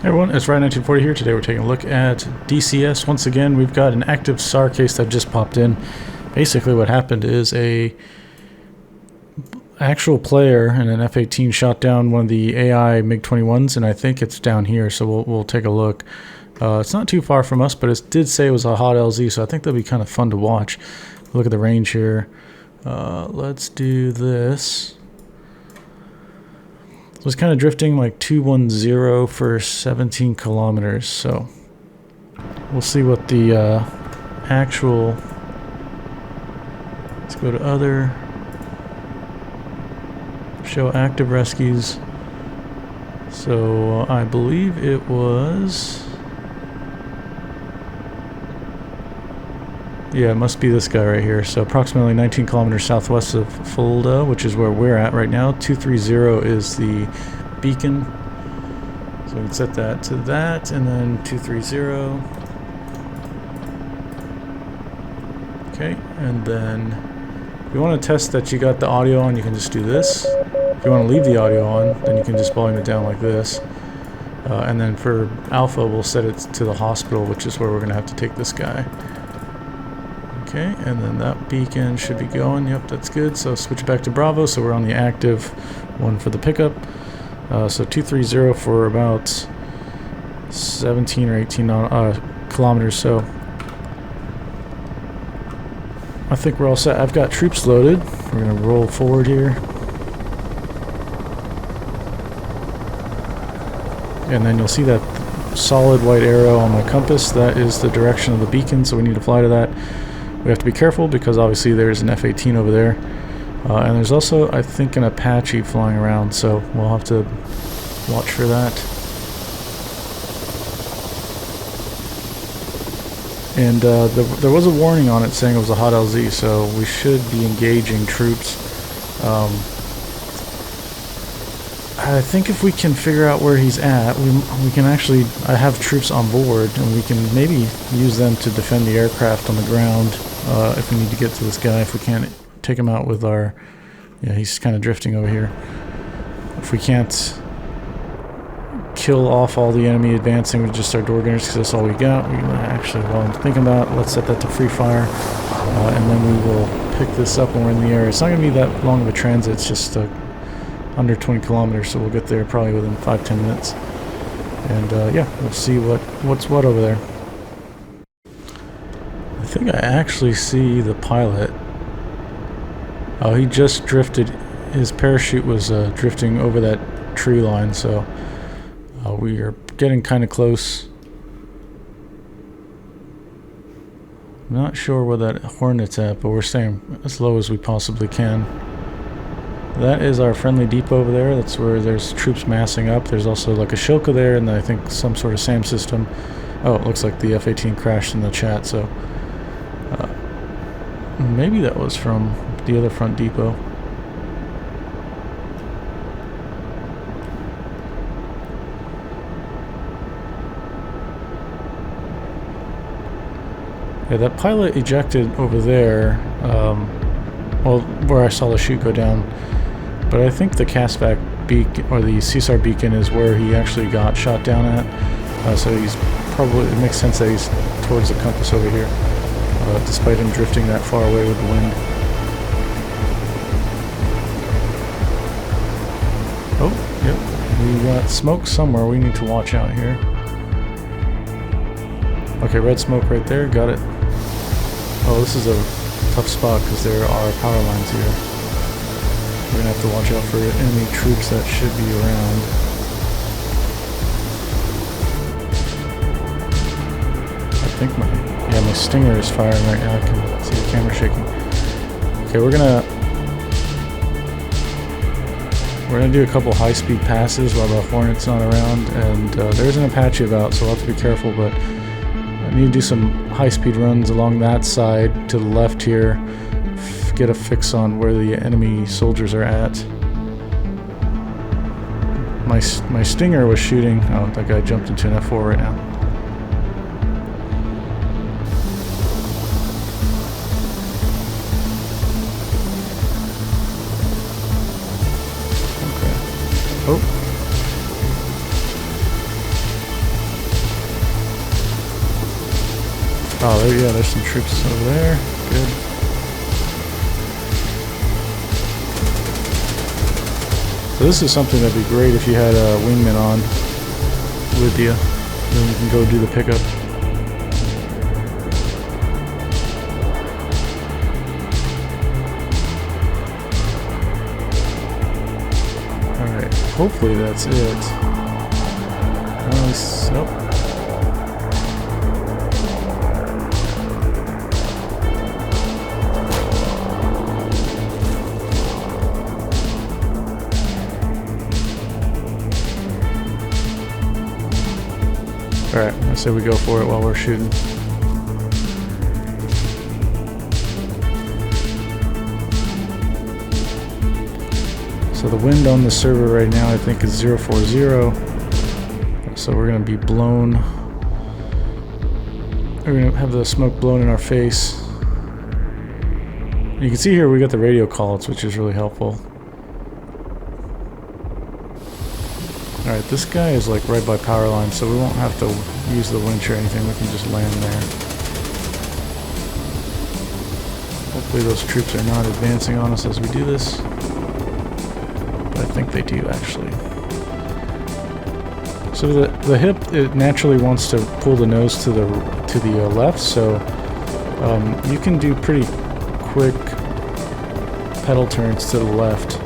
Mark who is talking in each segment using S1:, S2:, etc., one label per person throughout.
S1: Hey everyone, it's Ryan1940 here. Today we're taking a look at DCS. Once again, we've got an active CSAR case that just popped in. Basically what happened is a actual player in an F-18 shot down one of the AI MiG-21s, and I think it's down here, so we'll take a look. It's not too far from us, but it did say it was a hot LZ, so I think that'll be kind of fun to watch. Look at the range here. Let's do this. So it's kind of drifting like 210 for 17 kilometers, so we'll see what the actual, let's go to other, show active rescues. So I believe it was, yeah, it must be this guy right here. So approximately 19 kilometers southwest of Fulda, which is where we're at right now. 230 is the beacon. So we can set that to that, and then 230. Okay, and then if you want to test that you got the audio on, you can just do this. If you want to leave the audio on, then you can just volume it down like this. And then for alpha, we'll set it to the hospital, which is where we're going to have to take this guy. Okay, and then that beacon should be going. Yep, that's good. So switch back to Bravo. So we're on the active one for the pickup. So 230 for about 17 or 18 kilometers. So I think we're all set. I've got troops loaded. We're going to roll forward here. And then you'll see that solid white arrow on my compass. That is the direction of the beacon, so we need to fly to that. We have to be careful because obviously there's an F-18 over there. And there's also, I think, an Apache flying around, so we'll have to watch for that. And there was a warning on it saying it was a hot LZ, so we should be engaging troops. I think if we can figure out where he's at, we can actually, I have troops on board, and we can maybe use them to defend the aircraft on the ground if we need to get to this guy. If we can't take him out with our, yeah, he's kind of drifting over here. If we can't kill off all the enemy advancing with just our door gunners, because that's all we got, we actually, while I'm thinking about it, let's set that to free fire, and then we will pick this up when we're in the air. It's not going to be that long of a transit, it's just under 20 kilometers, so we'll get there probably within 5-10 minutes. And yeah, we'll see what's what over there. I think I actually see the pilot. Oh, he just drifted. His parachute was drifting over that tree line, so we are getting kind of close. I'm not sure where that Hornet's at, but we're staying as low as we possibly can. That is our friendly depot over there. That's where there's troops massing up. There's also like a Shilka there, and I think some sort of SAM system. Oh, it looks like the F-18 crashed in the chat, so maybe that was from the other front depot. Yeah, that pilot ejected over there, well, where I saw the chute go down. But I think the castback beacon, or the CSAR beacon, is where he actually got shot down at. So he's probably, it makes sense that he's towards the compass over here, despite him drifting that far away with the wind. Oh, yep, we got smoke somewhere. We need to watch out here. Okay, red smoke right there, got it. Oh, this is a tough spot because there are power lines here. We're gonna have to watch out for enemy troops that should be around. I think my Stinger is firing right now. I can see the camera shaking. Okay, we're gonna do a couple high-speed passes while the Hornet's not around, and there's an Apache about, so we'll have to be careful, but I need to do some high-speed runs along that side to the left here, get a fix on where the enemy soldiers are at. My Stinger was shooting. Oh, that guy jumped into an F4 right now. Okay. Oh. Oh, yeah, there's some troops over there. Good. So this is something that'd be great if you had a wingman on with you. Then you can go do the pickup. Alright, hopefully that's it. Nope. Alright, I say we go for it while we're shooting. So the wind on the server right now I think is 040. So we're going to be blown. We're going to have the smoke blown in our face. You can see here we got the radio calls, which is really helpful. Alright, this guy is like right by power line, so we won't have to use the winch or anything. We can just land there. Hopefully those troops are not advancing on us as we do this. But I think they do, actually. So the hip, it naturally wants to pull the nose to the left, so you can do pretty quick pedal turns to the left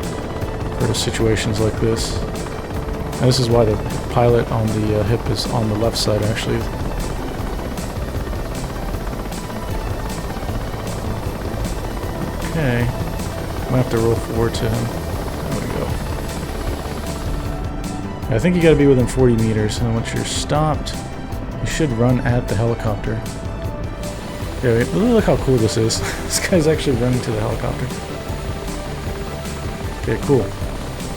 S1: for situations like this. And this is why the pilot on the hip is on the left side, actually. Okay, I'm gonna have to roll forward to him. There we go. I think you gotta be within 40 meters, and once you're stopped, you should run at the helicopter. Yeah, look how cool this is. This guy's actually running to the helicopter. Okay, cool.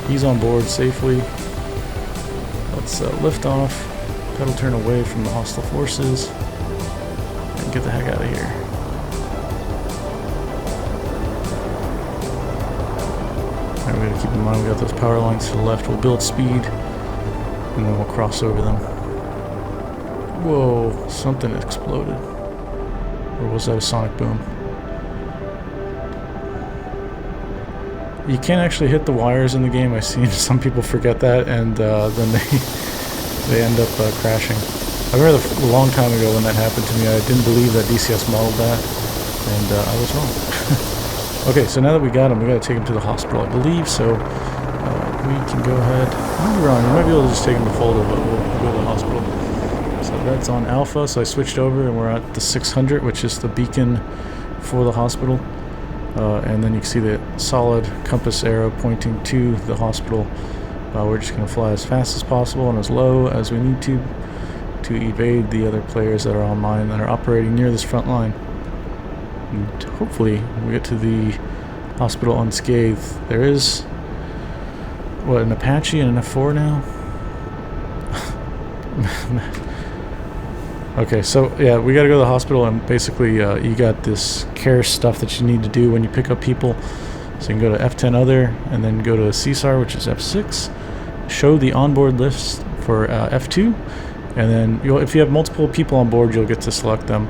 S1: He's on board safely. Let's lift off, pedal turn away from the hostile forces, and get the heck out of here. Alright, we gotta keep in mind we got those power lines to the left. We'll build speed, and then we'll cross over them. Whoa, something exploded. Or was that a sonic boom? You can't actually hit the wires in the game. I've seen some people forget that, and then they end up crashing. I remember a long time ago when that happened to me, I didn't believe that DCS modeled that, and I was wrong. Okay, so now that we got him, we got to take him to the hospital, I believe, so we can go ahead. I'm wrong, you might be able to just take him to Folder, but we'll go to the hospital. So that's on Alpha, so I switched over, and we're at the 600, which is the beacon for the hospital. And then you can see the solid compass arrow pointing to the hospital. We're just going to fly as fast as possible and as low as we need to evade the other players that are online that are operating near this front line. And hopefully we get to the hospital unscathed. There is, what, an Apache and an F4 now? Okay, so yeah, we gotta go to the hospital, and basically you got this care stuff that you need to do when you pick up people. So you can go to F10 other, and then go to CSAR, which is F6, show the onboard list for F2, and then if you have multiple people on board, you'll get to select them.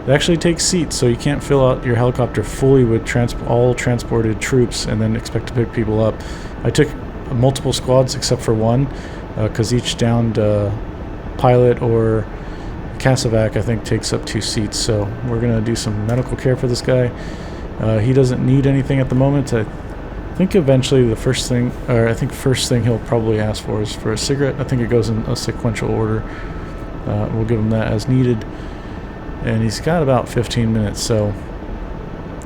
S1: It actually takes seats, so you can't fill out your helicopter fully with all transported troops and then expect to pick people up. I took multiple squads except for one, because each downed pilot or Casevac, I think, takes up 2 seats, so we're going to do some medical care for this guy. He doesn't need anything at the moment. I think eventually the first thing he'll probably ask for is for a cigarette. I think it goes in a sequential order. We'll give him that as needed. And he's got about 15 minutes, so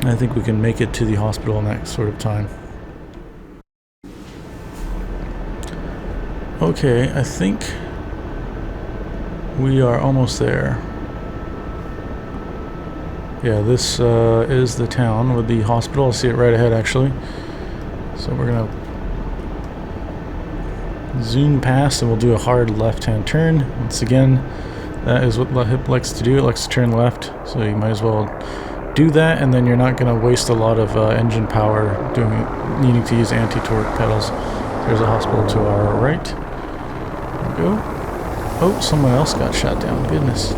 S1: I think we can make it to the hospital in that sort of time. Okay, I think we are almost there. Yeah, this is the town with the hospital. I'll see it right ahead, actually. So we're gonna zoom past, and we'll do a hard left-hand turn. Once again, that is what the hip likes to do. It likes to turn left, so you might as well do that, and then you're not gonna waste a lot of engine power needing to use anti-torque pedals. There's a hospital to our right. There we go. Oh, someone else got shot down. Goodness.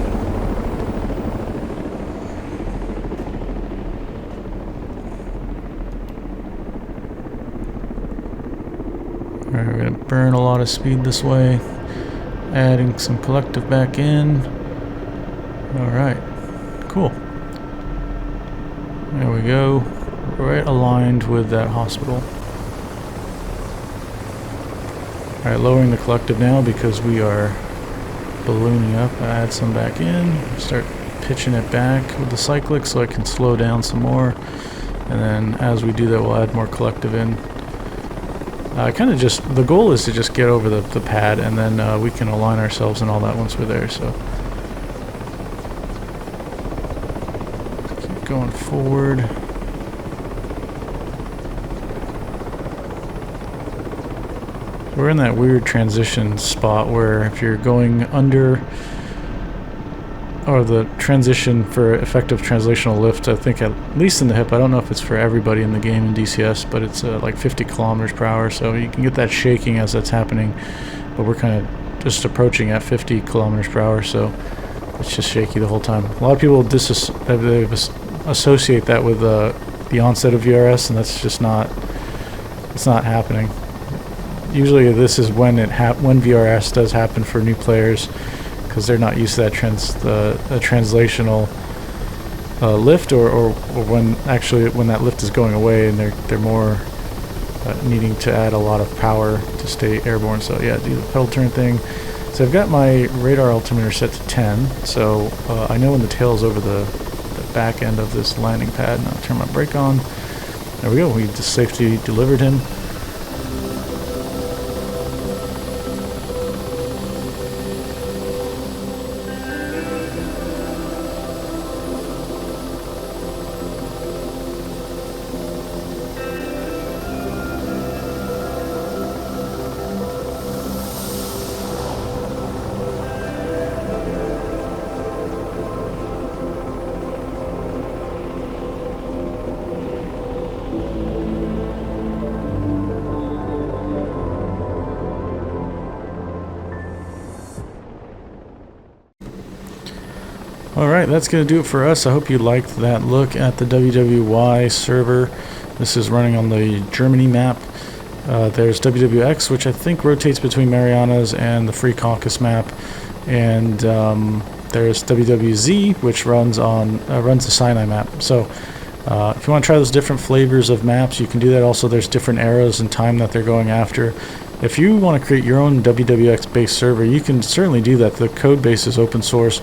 S1: burn a lot of speed this way. Adding some collective back in. Alright, cool. There we go. Right aligned with that hospital. Alright, lowering the collective now because we are ballooning up. I add some back in. Start pitching it back with the cyclic so I can slow down some more. And then as we do that, we'll add more collective in. The goal is to just get over the pad, and then we can align ourselves and all that once we're there. So keep going forward. We're in that weird transition spot where if you're going under, or the transition for effective translational lift, I think at least in the hip, I don't know if it's for everybody in the game in DCS, but it's like 50 kilometers per hour, so you can get that shaking as that's happening, but we're kind of just approaching at 50 kilometers per hour, so it's just shaky the whole time. A lot of people associate that with the onset of VRS, and that's just not, it's not happening. Usually this is when when VRS does happen for new players, because they're not used to that translational lift, or when that lift is going away and they're more needing to add a lot of power to stay airborne. So yeah, do the pedal turn thing. So I've got my radar altimeter set to 10, so I know when the tail is over the back end of this landing pad. Now I'll turn my brake on. There we go, we just safety delivered him. Alright, that's going to do it for us. I hope you liked that look at the WWY server. This is running on the Germany map. There's WWX, which I think rotates between Marianas and the Free Caucasus map. And there's WWZ, which runs the Sinai map. So if you want to try those different flavors of maps, you can do that. Also, there's different eras and time that they're going after. If you want to create your own WWX-based server, you can certainly do that. The code base is open source.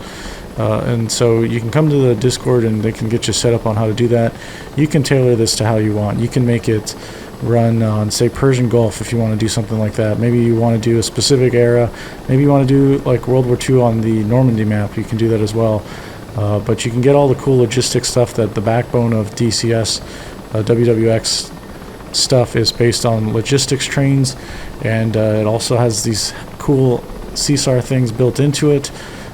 S1: And so you can come to the Discord and they can get you set up on how to do that. You can tailor this to how you want. You can make it run on, say, Persian Gulf if you want to do something like that. Maybe you want to do a specific era. Maybe you want to do like World War II on the Normandy map. You can do that as well. But you can get all the cool logistics stuff that the backbone of DCS, WWX stuff is based on logistics trains. And it also has these cool CSAR things built into it.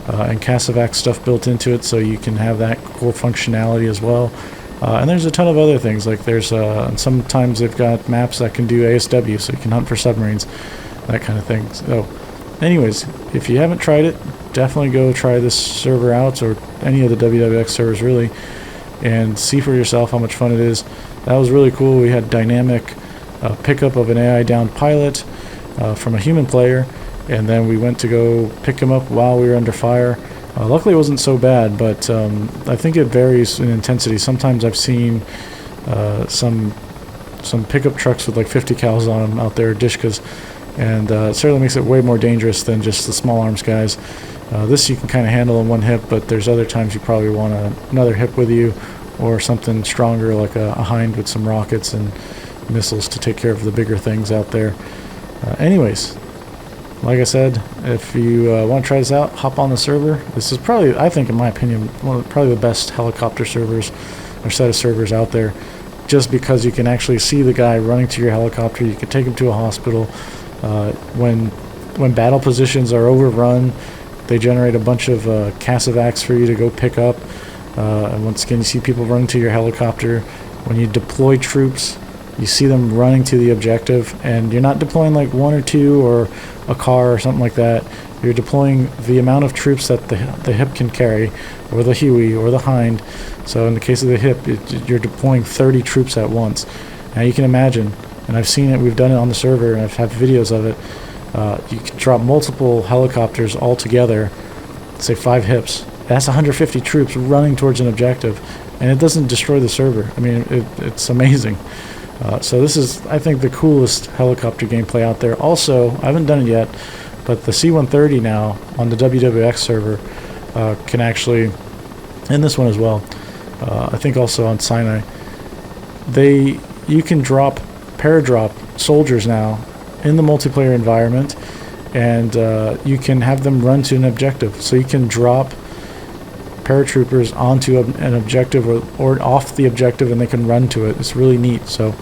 S1: And CASEVAC stuff built into it, so you can have that core functionality as well. And there's a ton of other things, like there's and sometimes they've got maps that can do ASW, so you can hunt for submarines, that kind of thing. So anyways, if you haven't tried it, definitely go try this server out, or any of the WWX servers really, and see for yourself how much fun it is. That was really cool. We had dynamic pickup of an AI downed pilot from a human player, and then we went to go pick him up while we were under fire. Luckily it wasn't so bad, but I think it varies in intensity. Sometimes I've seen some pickup trucks with like 50 cals on them out there, Dishkas, and it certainly makes it way more dangerous than just the small arms guys. This you can kind of handle in one hip, but there's other times you probably want another hip with you, or something stronger like a hind with some rockets and missiles to take care of the bigger things out there. Anyways, like I said, if you want to try this out, hop on the server. This is probably, I think in my opinion, probably the best helicopter servers or set of servers out there, just because you can actually see the guy running to your helicopter. You can take him to a hospital. When battle positions are overrun, they generate a bunch of CASEVACs for you to go pick up. And once again, you see people running to your helicopter. When you deploy troops, you see them running to the objective, and you're not deploying like one or two or a car or something like that. You're deploying the amount of troops that the hip can carry, or the Huey, or the Hind. So in the case of the hip, you're deploying 30 troops at once. Now you can imagine and I've seen it. We've done it on the server, and I've had videos of it. You can drop multiple helicopters all together, say 5 hips. That's 150 troops running towards an objective, and it doesn't destroy the server. I mean, it's amazing. So this is, I think, the coolest helicopter gameplay out there. Also, I haven't done it yet, but the C-130 now on the WWX server can actually, and this one as well, I think also on Sinai, you can paradrop soldiers now in the multiplayer environment, and you can have them run to an objective. So you can drop paratroopers onto an objective or off the objective, and they can run to it. It's really neat. So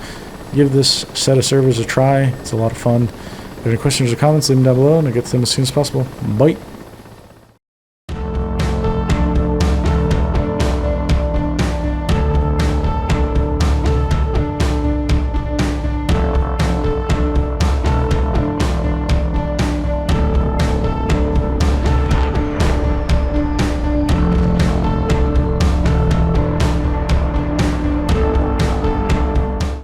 S1: give this set of servers a try. It's a lot of fun. If you have any questions or comments, leave them down below, and I'll get to them as soon as possible. Bye.